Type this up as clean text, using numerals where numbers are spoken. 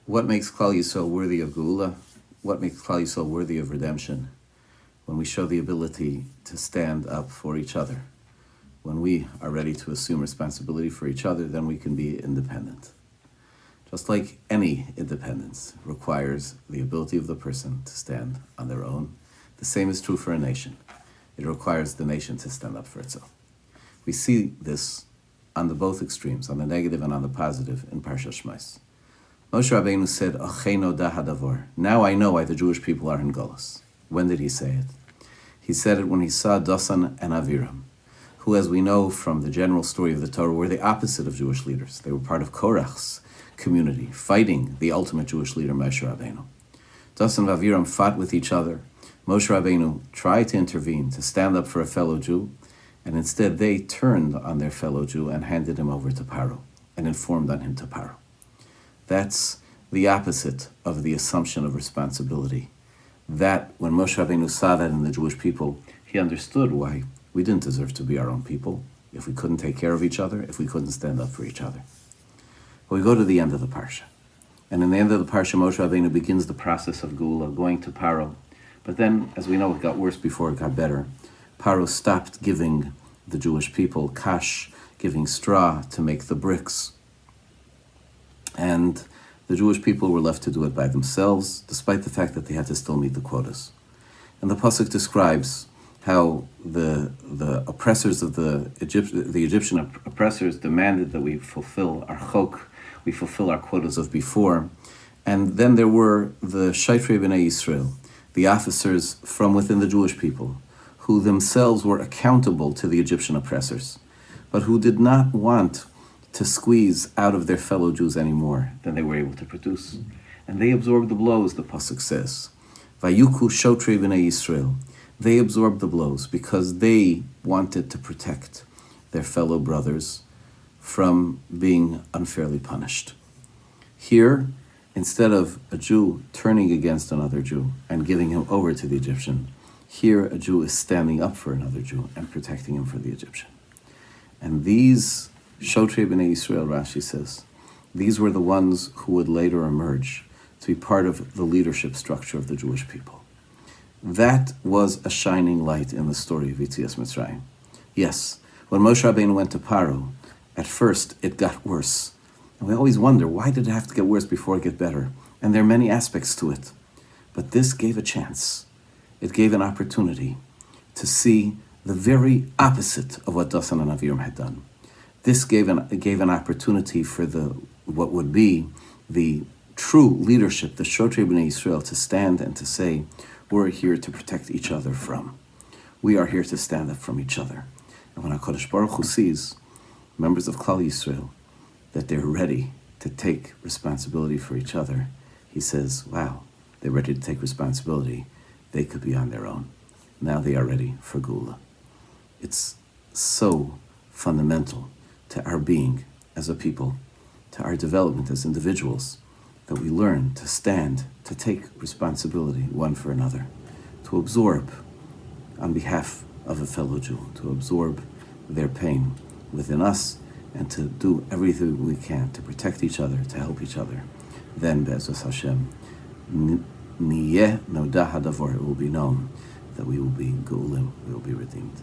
What makes Klal Yisrael worthy of Geula? What makes Klal Yisrael worthy of redemption? When we show the ability to stand up for each other. When we are ready to assume responsibility for each other, then we can be independent. Just like any independence requires the ability of the person to stand on their own, the same is true for a nation. It requires the nation to stand up for itself. We see this on the both extremes, on the negative and on the positive, in Parsha Shemos. Moshe Rabbeinu said, "Ocheno da hadavor." Now I know why the Jewish people are in Golus. When did he say it? He said it when he saw Dosan and Aviram, who, as we know from the general story of the Torah, were the opposite of Jewish leaders. They were part of Korach's community, fighting the ultimate Jewish leader, Moshe Rabbeinu. Dosan and Aviram fought with each other. Moshe Rabbeinu tried to intervene, to stand up for a fellow Jew, and instead they turned on their fellow Jew and handed him over to Paro, and informed on him to Paro. That's the opposite of the assumption of responsibility. That, when Moshe Rabbeinu saw that in the Jewish people, he understood why we didn't deserve to be our own people, if we couldn't take care of each other, if we couldn't stand up for each other. But we go to the end of the Parsha. And in the end of the Parsha, Moshe Rabbeinu begins the process of Geula, going to Paro. But then, as we know, it got worse before it got better. Paro stopped giving the Jewish people cash, giving straw to make the bricks. And the Jewish people were left to do it by themselves, despite the fact that they had to still meet the quotas. And the pasuk describes how the oppressors of the Egyptian oppressors demanded that we fulfill our chok, we fulfill our quotas of before. And then there were the Shaitrei B'nai Yisrael, the officers from within the Jewish people, who themselves were accountable to the Egyptian oppressors, but who did not want to squeeze out of their fellow Jews any more than they were able to produce. And they absorbed the blows, the pasuk says. Vayuku shotrei b'nei Yisrael. They absorbed the blows because they wanted to protect their fellow brothers from being unfairly punished. Here, instead of a Jew turning against another Jew and giving him over to the Egyptian, here a Jew is standing up for another Jew and protecting him from the Egyptian. And these Shotrei B'nai Yisrael, Rashi says, these were the ones who would later emerge to be part of the leadership structure of the Jewish people. That was a shining light in the story of Yetzias Mitzrayim. Yes, when Moshe Rabbeinu went to Paro, at first it got worse. And we always wonder, why did it have to get worse before it get better? And there are many aspects to it. But this gave a chance. It gave an opportunity to see the very opposite of what Dosan and Aviram had done. This gave an opportunity for what would be the true leadership, the Shotrei B'nai Yisrael, to stand and to say, we're here to protect each other from. We are here to stand up from each other. And when HaKadosh Baruch Hu sees members of Klal Yisrael, that they're ready to take responsibility for each other, he says, wow, they're ready to take responsibility. They could be on their own. Now they are ready for Geula. It's so fundamental to our being as a people, to our development as individuals, that we learn to stand, to take responsibility one for another, to absorb on behalf of a fellow Jew, to absorb their pain within us, and to do everything we can to protect each other, to help each other. Then, Be'ezus Hashem, Niyeh Noda Hadavor, it will be known that we will be Geulim, we will be redeemed.